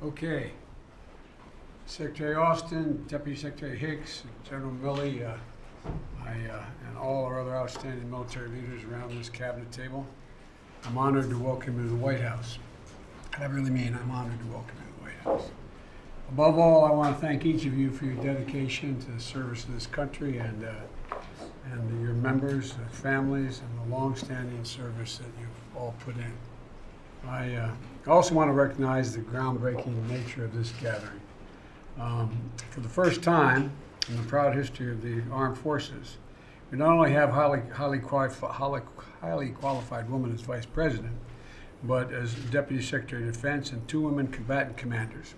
Okay. Secretary Austin, Deputy Secretary Hicks, General Milley, and all our other outstanding military leaders around this cabinet table. I'm honored to welcome you to the White House. I really mean I'm honored to welcome you to the White House. Above all, I want to thank each of you for your dedication to the service of this country and your members, their families, and the long-standing service that you've all put in. I also want to recognize the groundbreaking nature of this gathering. For the first time in the proud history of the armed forces, we not only have highly qualified women as vice president, but as Deputy Secretary of Defense and 2 women combatant commanders.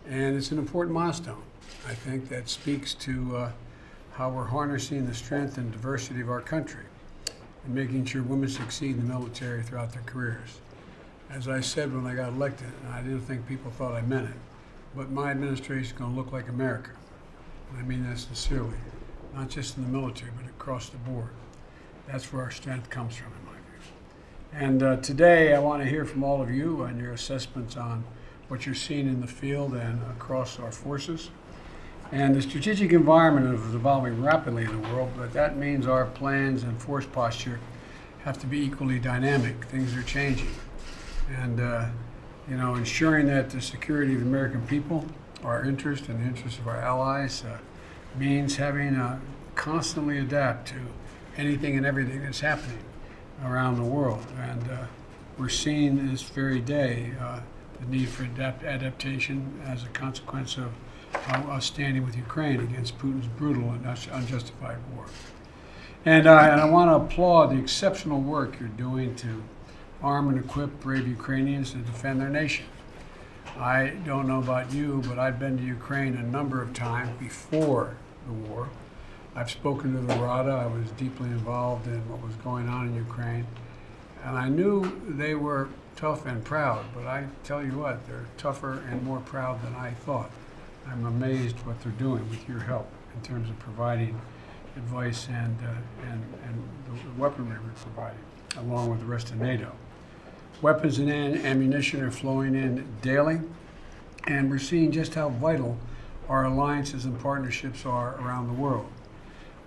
And it's an important milestone. I think that speaks to how we're harnessing the strength and diversity of our country and making sure women succeed in the military throughout their careers. As I said when I got elected, and I didn't think people thought I meant it, but my administration is going to look like America. And I mean that sincerely, not just in the military, but across the board. That's where our strength comes from, in my view. And today, I want to hear from all of you on your assessments on what you're seeing in the field and across our forces. And the strategic environment is evolving rapidly in the world, but that means our plans and force posture have to be equally dynamic. Things are changing. And ensuring that the security of the American people, our interest and the interests of our allies, means having to constantly adapt to anything and everything that's happening around the world. And we're seeing this very day the need for adaptation as a consequence of us standing with Ukraine against Putin's brutal and unjustified war. And I want to applaud the exceptional work you're doing to arm and equip brave Ukrainians to defend their nation. I don't know about you, but I've been to Ukraine a number of times before the war. I've spoken to the Rada. I was deeply involved in what was going on in Ukraine. And I knew they were tough and proud, but I tell you what, they're tougher and more proud than I thought. I'm amazed what they're doing with your help in terms of providing advice and the weaponry we're providing, along with the rest of NATO. Weapons and ammunition are flowing in daily, and we're seeing just how vital our alliances and partnerships are around the world.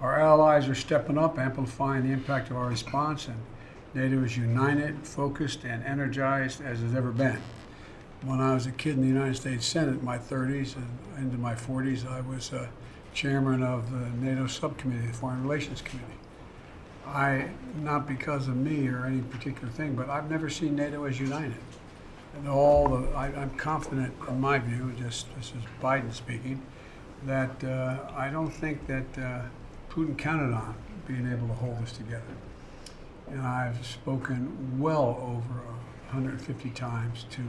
Our allies are stepping up, amplifying the impact of our response, and NATO is united, focused, and energized as it's ever been. When I was a kid in the United States Senate in my 30s and into my 40s, I was chairman of the NATO subcommittee, the Foreign Relations Committee. Not because of me or any particular thing, but I've never seen NATO as united. And I'm confident in my view, this is Biden speaking, that I don't think that Putin counted on being able to hold us together. And I've spoken well over 150 times to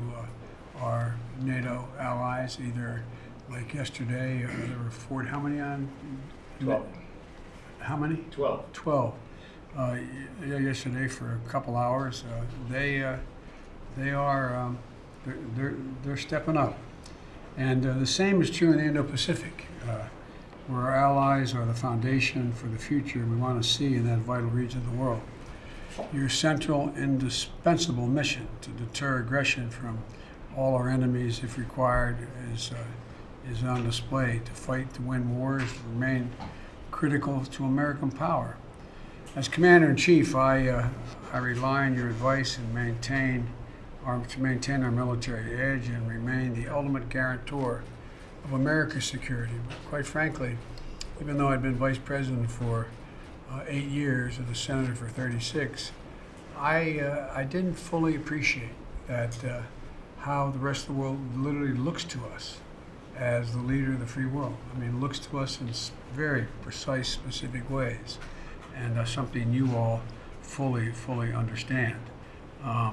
our NATO allies, either like yesterday, there were 40, how many on? 12. How many? 12. 12. Yesterday for a couple hours. They're stepping up. And the same is true in the Indo-Pacific, where our allies are the foundation for the future we want to see in that vital region of the world. Your central, indispensable mission to deter aggression from all our enemies, if required, is on display. To fight to win wars remain critical to American power. As Commander-in-Chief, I rely on your advice and to maintain our military edge and remain the ultimate guarantor of America's security. But quite frankly, even though I've been Vice President for 8 years and a Senator for 36, I didn't fully appreciate that how the rest of the world literally looks to us as the leader of the free world. I mean, looks to us in very precise, specific ways, and something you all fully understand. I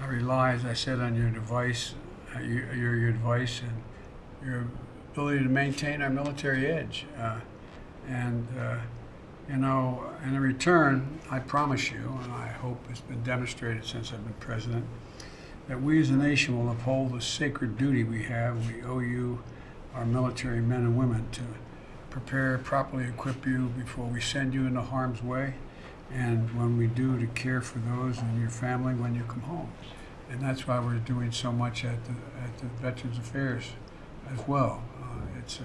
rely, as I said, on your advice, your advice and your ability to maintain our military edge. In return, I promise you, and I hope it's been demonstrated since I've been president, that we as a nation will uphold the sacred duty we have. We owe you, our military men and women, to prepare, properly equip you before we send you into harm's way, and when we do, to care for those in your family when you come home. And that's why we're doing so much at the Veterans Affairs as well. It's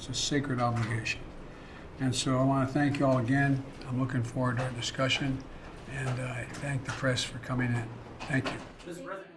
a sacred obligation. And so I want to thank you all again. I'm looking forward to our discussion, and I thank the press for coming in. Thank you. Mr. President.